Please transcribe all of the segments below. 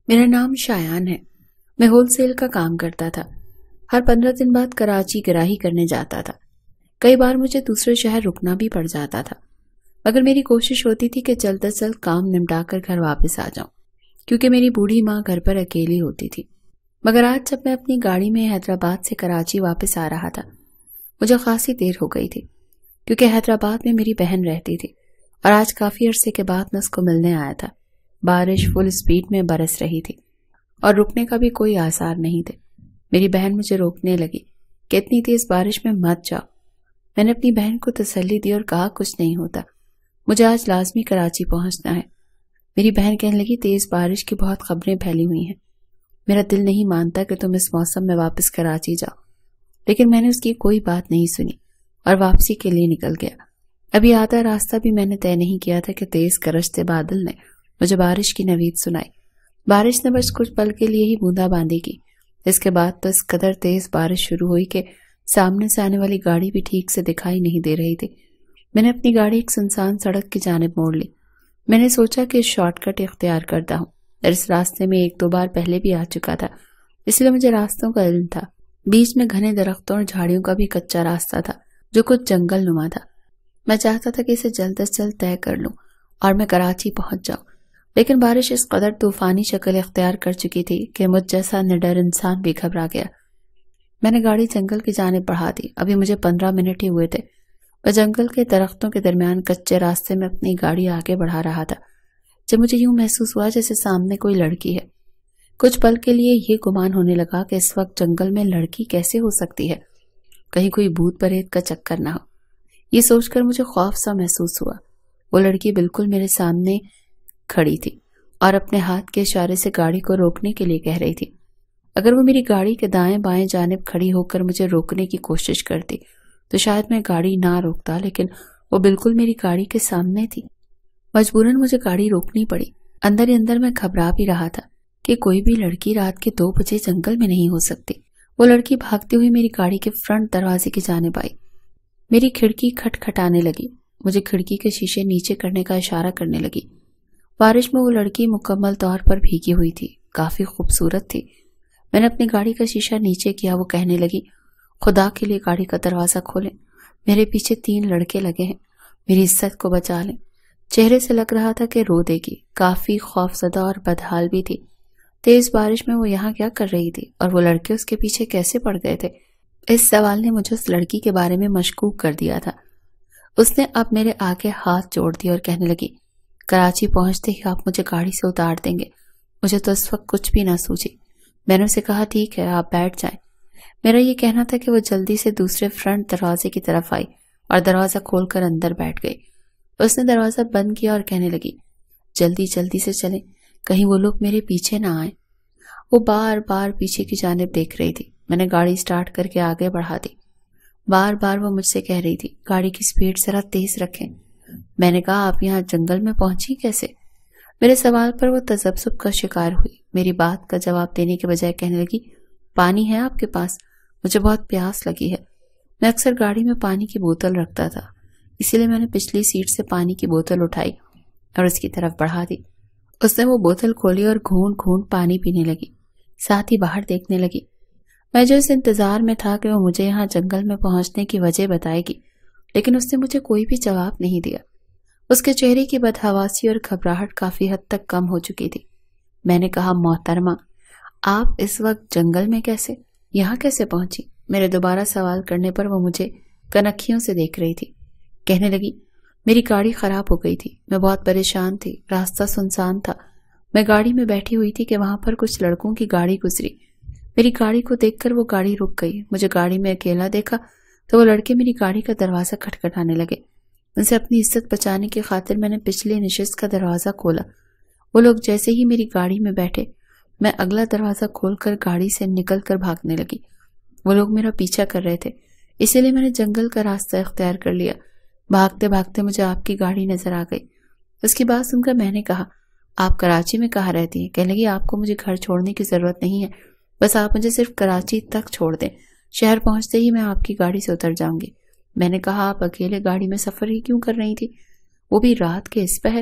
میرا نام شایان ہے۔ میں ہول سیل کا کام کرتا تھا۔ ہر 15 دن بعد کراچی گراہی کرنے جاتا تھا۔ کئی بار مجھے دوسرے شہر رکنا بھی پڑ جاتا تھا، مگر میری کوشش ہوتی تھی کہ جلد از جلد کام نمٹا کر گھر واپس آ جاؤں، کیونکہ میری بوڑھی ماں گھر پر اکیلی ہوتی تھی۔ مگر آج جب میں اپنی گاڑی میں حیدرآباد سے کراچی واپس آ رہا تھا، مجھے خاصی دیر ہو گئی تھی، کیونکہ حیدرآباد میں میری بہن رہتی تھی اور آج کافی عرصے کے بعد میں اس کو ملنے آیا تھا۔ بارش فل اسپیڈ میں برس رہی تھی اور رکنے کا بھی کوئی آثار نہیں تھے۔ میری بہن مجھے روکنے لگی کہ اتنی تیز بارش میں مت جاؤ۔ میں نے اپنی بہن کو تسلی دی اور کہا کچھ نہیں ہوتا، مجھے آج لازمی کراچی پہنچنا ہے۔ میری بہن کہنے لگی تیز بارش کی بہت خبریں پھیلی ہوئی ہیں، میرا دل نہیں مانتا کہ تم اس موسم میں واپس کراچی جاؤ، لیکن میں نے اس کی کوئی بات نہیں سنی اور واپسی کے لیے نکل گیا۔ ابھی آدھا راستہ بھی میں نے طے نہیں کیا تھا کہ تیز گرجتے بادل نے مجھے بارش کی نوید سنائی۔ بارش نے بس کچھ پل کے لیے ہی بوندا باندی کی، اس کے بعد تو اس قدر تیز بارش شروع ہوئی کہ سامنے سے آنے والی گاڑی بھی ٹھیک سے دکھائی نہیں دے رہی تھی۔ میں نے اپنی گاڑی ایک سنسان سڑک کی جانب موڑ لی۔ میں نے سوچا کہ شارٹ کٹ اختیار کرتا ہوں، اور اس راستے میں 1-2 بار پہلے بھی آ چکا تھا، اس لیے مجھے راستوں کا علم تھا۔ بیچ میں گھنے درختوں اور جھاڑیوں کا بھی کچا راستہ تھا جو کچھ جنگل نما تھا۔ میں چاہتا تھا کہ اسے جلد از جلد طے کر لوں اور میں کراچی پہنچ جاؤں، لیکن بارش اس قدر طوفانی شکل اختیار کر چکی تھی کہ مجھ جیسا نڈر انسان بھی گھبرا گیا۔ میں نے گاڑی جنگل کی جانب بڑھا دی۔ ابھی مجھے 15 منٹ ہی ہوئے تھے۔ میں جنگل کے درختوں کے درمیان کچے راستے میں اپنی گاڑی آگے بڑھا رہا تھا جب مجھے یوں محسوس ہوا جیسے سامنے کوئی لڑکی ہے۔ کچھ پل کے لیے یہ گمان ہونے لگا کہ اس وقت جنگل میں لڑکی کیسے ہو سکتی ہے، کہیں کوئی بھوت پریت کا چکر نہ ہو۔ یہ سوچ کر مجھے خوف سا محسوس ہوا۔ وہ لڑکی بالکل میرے سامنے کھڑی تھی اور اپنے ہاتھ کے اشارے سے گاڑی کو روکنے کے لیے کہہ رہی تھی۔ اگر وہ میری گاڑی کے دائیں بائیں جانب کھڑی ہو کر مجھے روکنے کی کوشش کرتی تو شاید میں گاڑی نہ روکتا، لیکن وہ بالکل میری گاڑی کے سامنے تھی۔ مجبوراً مجھے گاڑی روکنی پڑی۔ اندر ہی اندر میں گھبرا بھی رہا تھا کہ کوئی بھی لڑکی رات کے 2 بجے جنگل میں نہیں ہو سکتی۔ وہ لڑکی بھاگتی ہوئی میری گاڑی کے فرنٹ دروازے کی جانب آئی۔ میری کھڑکی کھٹکھٹانے لگی، مجھے کھڑکی کے شیشے نیچے کرنے کا اشارہ کرنے لگی۔ بارش میں وہ لڑکی مکمل طور پر بھیگی ہوئی تھی، کافی خوبصورت تھی۔ میں نے اپنی گاڑی کا شیشہ نیچے کیا۔ وہ کہنے لگی خدا کے لیے گاڑی کا دروازہ کھولیں، میرے پیچھے 3 لڑکے لگے ہیں، میری عزت کو بچا لیں۔ چہرے سے لگ رہا تھا کہ رو دے گی، کافی خوفزدہ اور بدحال بھی تھی۔ تیز بارش میں وہ یہاں کیا کر رہی تھی اور وہ لڑکے اس کے پیچھے کیسے پڑ گئے تھے؟ اس سوال نے مجھے اس لڑکی کے بارے میں مشکوک کر دیا تھا۔ اس نے اب میرے آگے ہاتھ جوڑ دیے اور کہنے لگی کراچی پہنچتے ہی آپ مجھے گاڑی سے اتار دیں گے۔ مجھے تو اس وقت کچھ بھی نہ سوچی۔ میں نے اسے کہا ٹھیک ہے، آپ بیٹھ جائیں۔ میرا یہ کہنا تھا کہ وہ جلدی سے دوسرے فرنٹ دروازے کی طرف آئی اور دروازہ کھول کر اندر بیٹھ گئی۔ اس نے دروازہ بند کیا اور کہنے لگی جلدی جلدی سے چلیں، کہیں وہ لوگ میرے پیچھے نہ آئیں۔ وہ بار بار پیچھے کی جانب دیکھ رہی تھی۔ میں نے گاڑی سٹارٹ کر کے آگے بڑھا دی۔ بار بار وہ مجھ سے کہہ رہی تھی گاڑی کی سپیڈ ذرا تیز رکھیں۔ میں نے کہا آپ یہاں جنگل میں پہنچی کیسے؟ میرے سوال پر وہ تذبذب کا شکار ہوئی۔ میری بات کا جواب دینے کے بجائے کہنے لگی پانی ہے آپ کے پاس؟ مجھے بہت پیاس لگی ہے۔ میں اکثر گاڑی میں پانی کی بوتل رکھتا تھا، اسی لیے میں نے پچھلی سیٹ سے پانی کی بوتل اٹھائی اور اس کی طرف بڑھا دی۔ اس نے وہ بوتل کھولی اور گھونٹ گھونٹ پانی پینے لگی، ساتھ ہی باہر دیکھنے لگی۔ میں جو اس انتظار میں تھا کہ وہ مجھے یہاں جنگل میں پہنچنے کی وجہ بتائے گی، لیکن اس نے مجھے کوئی بھی جواب نہیں دیا۔ اس کے چہرے کی بدحواسی اور گھبراہٹ کافی حد تک کم ہو چکی تھی۔ میں نے کہا محترمہ آپ اس وقت جنگل میں کیسے، یہاں کیسے پہنچی؟ میرے دوبارہ سوال کرنے پر وہ مجھے کنکھیوں سے دیکھ رہی تھی۔ کہنے لگی میری گاڑی خراب ہو گئی تھی، میں بہت پریشان تھی، راستہ سنسان تھا، میں گاڑی میں بیٹھی ہوئی تھی کہ وہاں پر کچھ لڑکوں کی گاڑی گزری۔ میری گاڑی کو دیکھ کر وہ گاڑی رک گئی۔ مجھے گاڑی میں اکیلا دیکھا تو وہ لڑکے میری گاڑی کا دروازہ کھٹکھٹانے لگے۔ ان سے اپنی عزت بچانے کی خاطر میں نے پچھلے نشست کا دروازہ کھولا۔ وہ لوگ جیسے ہی میری گاڑی میں بیٹھے، میں اگلا دروازہ کھول کر گاڑی سے نکل کر بھاگنے لگی۔ وہ لوگ میرا پیچھا کر رہے تھے، اسی لیے میں نے جنگل کا راستہ اختیار کر لیا۔ بھاگتے بھاگتے مجھے آپ کی گاڑی نظر آ گئی۔ اس کی بات سن کر میں نے کہا آپ کراچی میں کہاں رہتی ہیں؟ کہنے لگی آپ کو مجھے گھر چھوڑنے کی ضرورت نہیں ہے، بس آپ مجھے صرف کراچی تک چھوڑ دیں، شہر پہنچتے ہی میں آپ کی گاڑی سے اتر جاؤں گی۔ میں نے کہا آپ اکیلے گاڑی میں سفر ہی کیوں کر رہی تھی، وہ بھی رات کے اس پہر؟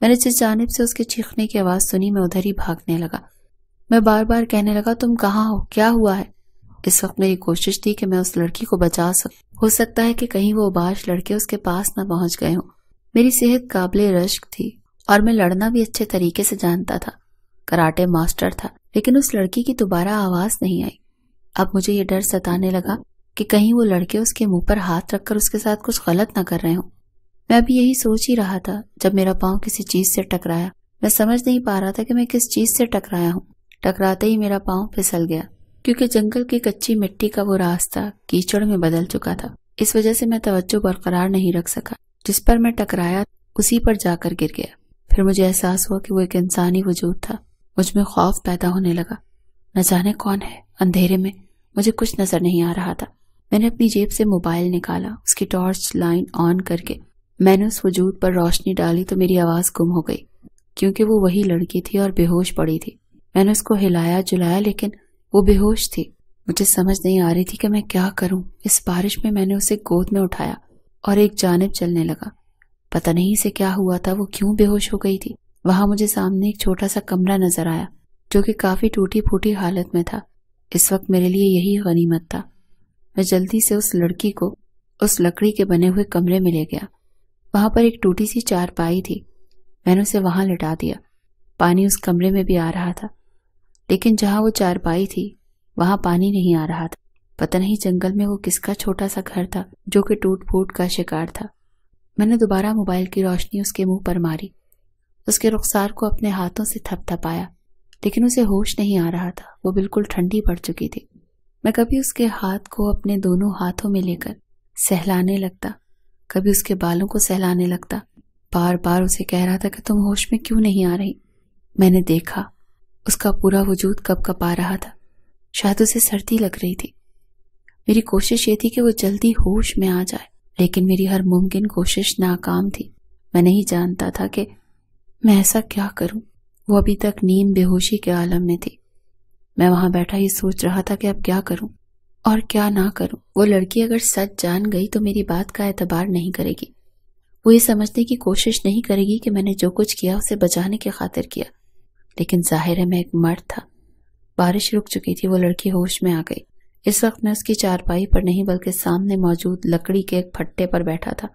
میں نے جس جانب سے اس کے چیخنے کی آواز سنی میں ادھر ہی بھاگنے لگا۔ میں بار بار کہنے لگا تم کہاں ہو، کیا ہوا ہے؟ اس وقت میری کوشش تھی کہ میں اس لڑکی کو بچا سکوں، ہو سکتا ہے کہ کہیں وہ باش لڑکے اس کے پاس نہ پہنچ گئے ہوں۔ میری صحت قابل رشک تھی اور میں لڑنا بھی اچھے طریقے سے جانتا تھا، کراٹے ماسٹر تھا، لیکن اس لڑکی کی دوبارہ آواز نہیں آئی۔ اب مجھے یہ ڈر ستانے لگا کہ کہیں وہ لڑکے اس کے منہ پر ہاتھ رکھ کر اس کے ساتھ کچھ غلط نہ کر رہے ہوں۔ میں ابھی یہی سوچ ہی رہا تھا جب میرا پاؤں کسی چیز سے ٹکرایا۔ میں سمجھ نہیں پا رہا تھا کہ میں کس چیز سے ٹکرایا ہوں۔ ٹکراتے ہی میرا پاؤں پھسل گیا کیونکہ جنگل کی کچی مٹی کا وہ راستہ کیچڑ میں بدل چکا تھا۔ اس وجہ سے میں توجہ برقرار نہیں رکھ سکا۔ جس پر میں ٹکرایا اسی پر جا کر گر گیا۔ پھر مجھے احساس ہوا کہ وہ ایک انسانی وجود تھا۔ مجھ میں خوف پیدا ہونے لگا۔ نہ جانے کون ہے۔ اندھیرے میں مجھے کچھ نظر نہیں آ رہا تھا۔ میں نے اپنی جیب سے موبائل نکالا، اس کی ٹارچ لائن آن کر کے میں نے اس وجود پر روشنی ڈالی تو میری آواز گم ہو گئی کیونکہ وہ وہی لڑکی تھی اور بے ہوش پڑی تھی۔ میں نے اس کو ہلایا جلایا لیکن وہ بے ہوش تھی۔ مجھے سمجھ نہیں آ رہی تھی کہ میں کیا کروں۔ اس بارش میں نے اسے گود میں اٹھایا اور ایک جانب چلنے لگا۔ پتہ نہیں اسے کیا ہوا تھا، وہ کیوں بے ہوش ہو گئی تھی۔ وہاں مجھے سامنے ایک چھوٹا سا کمرہ نظر آیا جو کہ کافی ٹوٹی پھوٹی حالت میں تھا۔ اس وقت میرے لیے یہی غنیمت تھا۔ میں جلدی سے اس لڑکی کو اس لکڑی کے بنے ہوئے کمرے میں لے گیا۔ وہاں پر ایک ٹوٹی سی چارپائی تھی۔ میں نے اسے وہاں لٹا دیا۔ پانی اس کمرے میں بھی آ رہا تھا لیکن جہاں وہ چارپائی تھی وہاں پانی نہیں آ رہا تھا۔ پتہ نہیں جنگل میں وہ کس کا چھوٹا سا گھر تھا جو کہ ٹوٹ پھوٹ کا شکار تھا۔ میں نے دوبارہ موبائل کی روشنی اس کے منہ پر ماری، اس کے رخسار کو اپنے ہاتھوں سے تھپ تھپایا لیکن اسے ہوش نہیں آ رہا تھا، وہ بالکل ٹھنڈی پڑ چکی تھی۔ میں کبھی اس کے ہاتھ کو اپنے دونوں ہاتھوں میں لے کر سہلانے لگتا، کبھی اس کے بالوں کو سہلانے لگتا، بار بار اسے کہہ رہا تھا کہ تم ہوش میں کیوں نہیں آ رہی۔ میں نے دیکھا اس کا پورا وجود کپ کپ آ رہا تھا، شاید اسے سردی لگ رہی تھی۔ میری کوشش یہ تھی کہ وہ جلدی ہوش میں آ جائے لیکن میری ہر ممکن کوشش ناکام تھی۔ میں نہیں جانتا تھا کہ میں ایسا کیا کروں۔ وہ ابھی تک نیم بے ہوشی کے عالم میں تھی۔ میں وہاں بیٹھا ہی سوچ رہا تھا کہ اب کیا کروں اور کیا نہ کروں۔ وہ لڑکی اگر سچ جان گئی تو میری بات کا اعتبار نہیں کرے گی، وہ یہ سمجھنے کی کوشش نہیں کرے گی کہ میں نے جو کچھ کیا اسے بچانے کی خاطر کیا، لیکن ظاہر ہے میں ایک مرد تھا۔ بارش رک چکی تھی، وہ لڑکی ہوش میں آ گئی۔ اس وقت میں اس کی چارپائی پر نہیں بلکہ سامنے موجود لکڑی کے ایک پھٹے پر بیٹھا تھا۔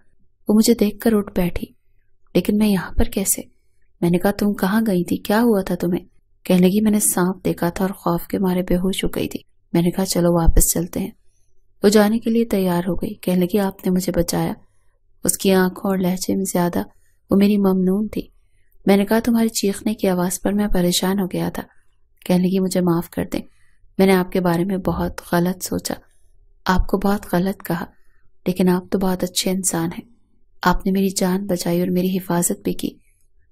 وہ مجھے دیکھ کر اٹھ بیٹھی، لیکن میں یہاں پر کیسے؟ میں نے کہا تم کہاں گئی تھی، کیا ہوا تھا تمہیں؟ کہنے لگی میں نے سانپ دیکھا تھا اور خوف کے مارے بے ہوش ہو گئی تھی۔ میں نے کہا چلو واپس چلتے ہیں۔ وہ جانے کے لیے تیار ہو گئی، کہنے لگی آپ نے مجھے بچایا۔ اس کی آنکھوں اور لہجے میں زیادہ وہ میری ممنون تھی۔ میں نے کہا تمہاری چیخنے کی آواز پر میں پریشان ہو گیا تھا۔ کہنے لگی مجھے معاف کر دیں، میں نے آپ کے بارے میں بہت غلط سوچا، آپ کو بہت غلط کہا، لیکن آپ تو بہت اچھے انسان ہیں، آپ نے میری جان بچائی اور میری حفاظت بھی کی۔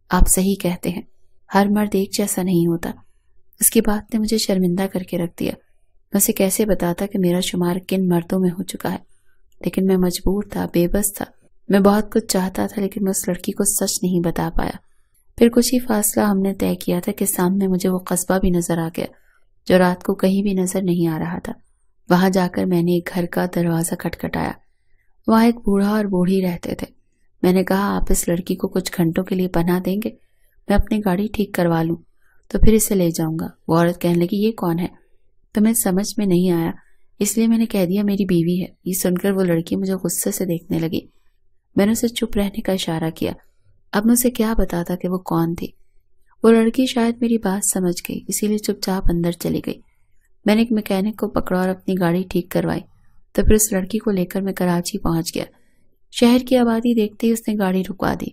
آپ صحیح کہتے ہیں، ہر مرد ایک جیسا نہیں ہوتا۔ اس کی بات نے مجھے شرمندہ کر کے رکھ دیا۔ میں اسے کیسے بتاتا کہ میرا شمار کن مردوں میں ہو چکا ہے، لیکن میں مجبور تھا، بے بس تھا۔ میں بہت کچھ چاہتا تھا لیکن میں اس لڑکی کو سچ نہیں بتا پایا۔ پھر کچھ ہی فاصلہ ہم نے طے کیا تھا کہ سامنے مجھے وہ قصبہ بھی نظر آ گیا جو رات کو کہیں بھی نظر نہیں آ رہا تھا۔ وہاں جا کر میں نے ایک گھر کا دروازہ کھٹکھٹایا۔ وہاں ایک بوڑھا اور بوڑھی رہتے تھے۔ میں نے کہا آپ اس لڑکی کو کچھ گھنٹوں کے لیے پناہ دیں گے؟ میں اپنی گاڑی ٹھیک کروا لوں تو پھر اسے لے جاؤں گا۔ وہ عورت کہنے لگی یہ کون ہے؟ تمہیں سمجھ میں نہیں آیا اس لیے میں نے کہہ دیا میری بیوی ہے۔ یہ سن کر وہ لڑکی مجھے غصے سے دیکھنے لگی۔ میں نے اسے چپ رہنے کا اشارہ کیا۔ اب میں اسے کیا بتاتا کہ وہ کون تھی؟ وہ لڑکی شاید میری بات سمجھ گئی، اسی لیے چپ چاپ اندر چلی گئی۔ میں نے ایک میکینک کو پکڑا اور اپنی گاڑی ٹھیک کروائی تو پھر اس لڑکی کو لے کر میں کراچی پہنچ گیا۔ شہر کی آبادی دیکھتے ہی اس نے گاڑی رکوا دی۔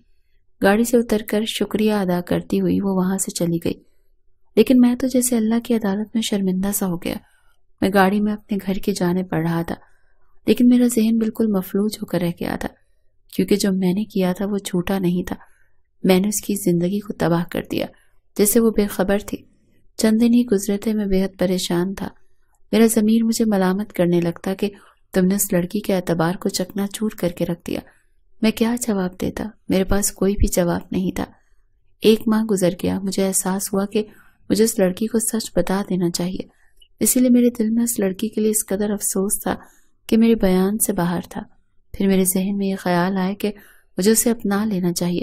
گاڑی سے اتر کر شکریہ ادا کرتی ہوئی وہ وہاں سے چلی گئی، لیکن میں تو جیسے اللہ کی عدالت میں شرمندہ سا ہو گیا۔ میں گاڑی میں اپنے گھر کی جانب بڑھ رہا تھا لیکن میرا ذہن بالکل مفلوج ہو کر رہ گیا تھا کیونکہ جو میں نے کیا تھا وہ جھوٹا نہیں تھا۔ میں نے اس کی زندگی کو تباہ کر دیا جیسے وہ بے خبر تھی۔ چند دن ہی گزرے تھے، میں بے حد پریشان تھا۔ میرا ضمیر مجھے ملامت کرنے لگتا کہ تم نے اس لڑکی کے اعتبار کو چکنا چور کر کے رکھ دیا۔ میں کیا جواب دیتا؟ میرے پاس کوئی بھی جواب نہیں تھا۔ ایک ماہ گزر گیا، مجھے احساس ہوا کہ مجھے اس لڑکی کو سچ بتا دینا چاہیے، اسی لیے میرے دل میں اس لڑکی کے لیے اس قدر افسوس تھا کہ میرے بیان سے باہر تھا۔ پھر میرے ذہن میں یہ خیال آیا کہ مجھے اسے اپنا لینا چاہیے